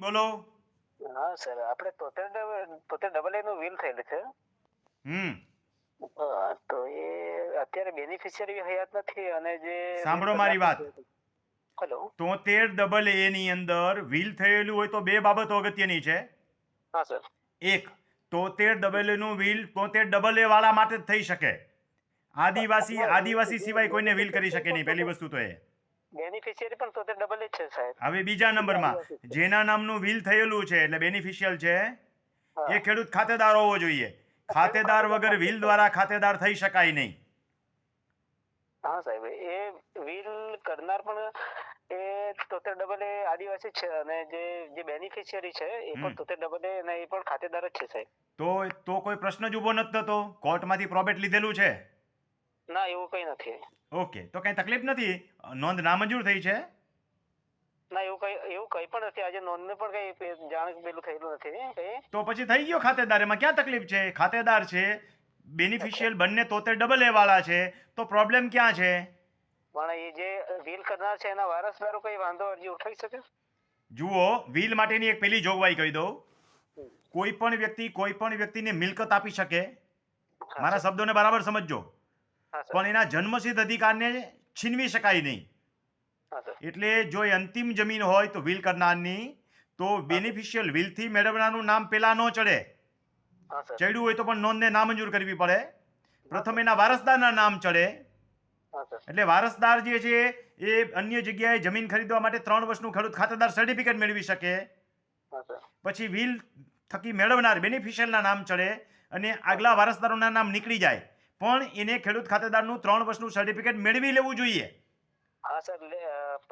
બોલો. હા સર, આપણે તોતેર ડબલ એ નું વ્હીલ થયેલું છે. તો એ અત્યારે બેનિફિશિયરી હયાત નથી અને જે સાંભળો મારી વાત. હેલો. 73 AA ની અંદર વ્હીલ થયેલું હોય તો બે બાબતો અગત્યની છે. હા સર. એક, 73 AA નું વ્હીલ 73 AA વાળા માટે જ થઈ શકે. આદિવાસી સિવાય કોઈને વ્હીલ કરી શકે નહીં. પહેલી વસ્તુ તો એ. બેનિફિશિયરી પણ તોતેર ડબલ જ છે સાહેબ. હવે બીજા નંબરમાં જેના નામનું વ્હીલ થયેલું છે એટલે બેનિફિશિયલ છે એ ખેડૂત ખાતેદાર હોવો જોઈએ. ખાતેદાર વગર વ્હીલ દ્વારા ખાતેદાર થઈ શકાય નહીં. હા સાહેબ, એ વ્હીલ કરનાર પણ એ તોતેર ડબલ એ આદિવાસી છે અને જે બેનિફિશિયરી છે એ પણ તોતેર ડબલ એ અને એ પણ ખાતેદાર જ છે સાહેબ. તો કોઈ પ્રશ્ન જ ઊભો નથી થતો. કોર્ટમાંથી પ્રોબેટ લીધેલું છે? ના, એવું કંઈ નથી. ઓકે, તો કઈ તકલીફ નથી. નોંધ નામંજૂર થઈ છે? ના, એવું કંઈ પણ નથી. આજે નોંધને પણ કંઈ જાણ પેલું થયેલું નથી. તો પછી થઈ ગયો ખાતેદાર. એમાં ક્યાં તકલીફ છે? ખાતેદાર છે, બેનિફિશિયલ બંને 73 AA વાળા છે, તો પ્રોબ્લેમ ક્યાં છે? પણ એ જે વ્હીલ કરનાર છે એના વારસદારો કઈ વાંધો અરજી ઉઠાવી શકે? જુઓ, વ્હીલ માટેની એક પેલી જોગવાઈ કહી દઉં. કોઈ પણ વ્યક્તિ કોઈ પણ વ્યક્તિને મિલકત આપી શકે. મારા શબ્દોને બરાબર સમજજો. પણ એના જન્મસિદ્ધ અધિકારને છીનવી શકાય નહીં. એટલે જો એ અંતિમ જમીન હોય તો વ્હીલ કરનારની, તો બેનિફિશિયલ વ્હીલથી મેળવનારનું નામ પેલા ન ચડે. ચડ્યું હોય તો પણ નોંધને નામંજૂર કરવી પડે. પ્રથમ એના વારસદારના નામ ચડે. એટલે વારસદાર જે છે એ અન્ય જગ્યાએ જમીન ખરીદવા માટે 3 વર્ષનું ખેડૂત ખાતેદાર સર્ટિફિકેટ મેળવી શકે. પછી વ્હીલ થકી મેળવનાર બેનિફિશિયલના નામ ચડે અને આગલા વારસદારોના નામ નીકળી જાય. પણ એને ખેડૂત ખાતેદારનું 3 વર્ષનું સર્ટિફિકેટ મેળવી લેવું જોઈએ.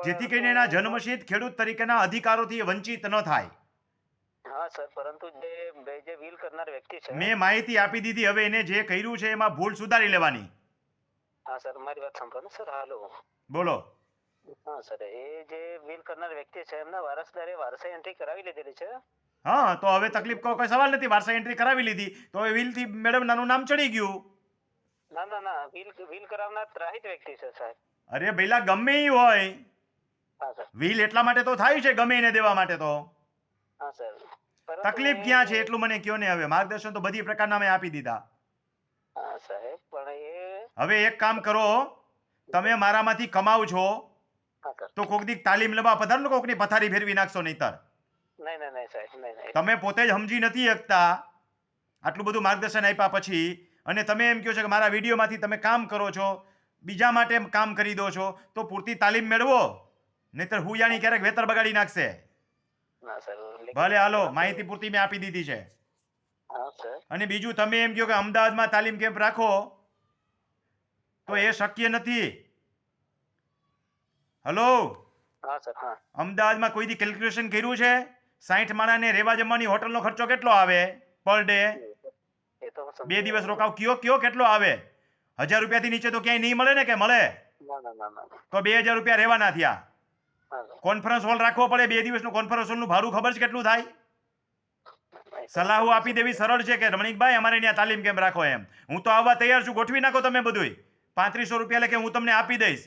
જેથી કરીને એના જન્મસિદ્ધ ખેડૂત તરીકેના અધિકારોથી વંચિત ન થાય. હા સર, પરંતુ જે વ્હીલ કરનાર વ્યક્તિ છે, મેં માહિતી આપી દીધી. હવે એને જે કર્યું છે એમાં ભૂલ સુધારી લેવાની. હા સર, મારી વાત સાંભળો સર. હાલો. બોલો. હા સર, એ જે વ્હીલ કરનાર વ્યક્તિ છે એમના વારસદારે વારસાઈ એન્ટ્રી કરાવી લીધેલી છે. હા, તો હવે તકલીફ કોઈ સવાલ નથી. વારસાઈ એન્ટ્રી કરાવી લીધી તો હવે વ્હીલથી મેળવનારનું નામ ચડી ગયું. ના, વ્હીલ કરાવનાર ત્રાહિત વ્યક્તિ છે સાહેબ. અરે ભઈલા, ગમે એ હોય. હા સર. વ્હીલ એટલા માટે તો થાય છે ગમે એને દેવા માટે તો. હા સર. તકલીફ ક્યાં છે એટલું મને કયો ને. હવે માર્ગદર્શન તો બધી પ્રકારના મેં આપી દીધા. હા સાહેબ, પણ હવે એક કામ કરો, તમે મારામાંથી કમાવ છો તો કોક દી તાલીમ લેવા પધારો. કોકની પથારી ફેરવી નાખશો નહીતર. નહીં સાહેબ, નહીં. તમે પોતે જ સમજી નથી શકતા આટલું બધું માર્ગદર્શન આપ્યા પછી, અને તમે એમ કહો છો કે મારા વિડીયોમાંથી તમે કામ કરો છો, બીજા માટે કામ કરી દો છો, તો પૂરતી તાલીમ મેળવો. નહીતર હુયાણી ક્યારેક વેતર બગાડી નાખશે. ભલે, હાલો, માહિતી પૂરતી મેં આપી દીધી છે. અને બીજું, તમે એમ કહો કે અમદાવાદમાં તાલીમ કેમ્પ રાખો, તો એ શક્ય નથી. હલો. અમદાવાદમાં કોઈ દી કેલ્ક્યુલેશન કર્યું છે? 60 માણાને રહેવા જમવાની હોટલનો ખર્ચો કેટલો આવે પર ડે? 2 દિવસ રોકાવ, કયો કેટલો આવે? 1000 રૂપિયાથી નીચે તો ક્યાંય નહીં મળે ને? કે મળે? તો 2000 રૂપિયા રહેવાના થયા. કોન્ફરન્સ હોલ રાખવો પડે. 2 દિવસનું કોન્ફરન્સ હોલનું ભાડું ખબર છે કેટલું થાય? સલાહો આપી દેવી સરળ છે કે રમણીકભાઈ અમારે ત્યાં તાલીમ કેમ્પ રાખો એમ. હું તો આવવા તૈયાર છું. ગોઠવી નાખો તમે બધુંય. 3500 રૂપિયા લેખે હું તમને આપી દઈશ.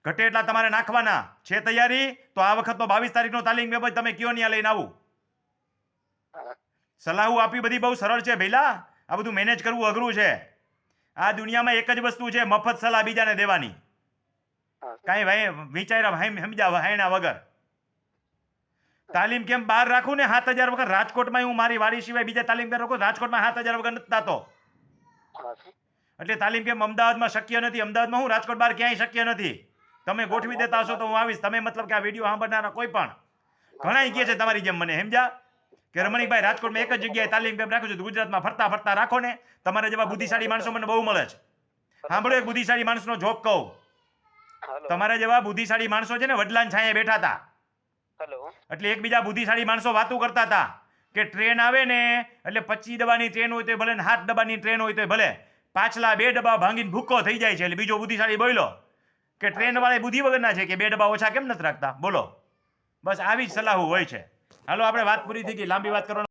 ઘટે એટલા તમારે નાખવાના છે. તૈયારી? તો આ વખતનો 22 તારીખનો તાલીમ કેમ્પ તમે કયો ત્યાં લઈને આવું. સલાહો આપી બધી બહુ સરળ છે ભઈલા. આ બધું મેનેજ કરવું અઘરું છે. આ દુનિયામાં એક જ વસ્તુ છે, મફત સલાહ બીજાને દેવાની. કાંઈ ભાઈ વિચાર્યા સમજ્યા હાયણા વગર. તાલીમ કેમ્પ બહાર રાખું ને 7000 વગર. રાજકોટમાં હું મારી વાડી સિવાય બીજા તાલીમ કેમ્પ રાખું, રાજકોટમાં 7000 વગર નથી થતો. એટલે તાલીમ કેમ્પ અમદાવાદમાં શક્ય નથી. અમદાવાદમાં હું, રાજકોટ બહાર ક્યાંય શક્ય નથી. તમે ગોઠવી દેતા હશો તો હું આવીશ. તમે મતલબ કે આ વિડીયો સાંભળનારા કોઈ પણ ઘણા કહે છે તમારી જેમ મને, સમજ્યા કે રમણીકભાઈ રાજકોટમાં એક જ જગ્યાએ તાલીમ કેમ્પ રાખું છું. ગુજરાતમાં ફરતા રાખો ને. તમારા જેવા બુદ્ધિશાળી માણસો મને બહુ મળે છે. સાંભળો, એક બુદ્ધિશાળી માણસનો જોક કહું. તમારા જેવા બુદ્ધિશાળી માણસો છે ને, વડલાન છાંયે બેઠા હતા. એટલે એકબીજા બુદ્ધિશાળી માણસો વાતો કરતા હતા કે ટ્રેન આવે ને એટલે 25 ડબ્બાની ટ્રેન હોય તો ભલે, 7 ડબ્બાની ટ્રેન હોય તો ભલે, પાછલા 2 ડબ્બા ભાંગીને ભૂક્કો થઈ જાય છે. એટલે બીજો બુદ્ધિશાળી બોલ્યો કે ટ્રેન વાળા બુદ્ધિ વગરના છે કે 2 ડબ્બા ઓછા કેમ નથી રાખતા. બોલો, બસ આવી જ સલાહ હોય છે. હાલો, આપણે વાત પૂરી થઈ ગઈ. લાંબી વાત કરવાનો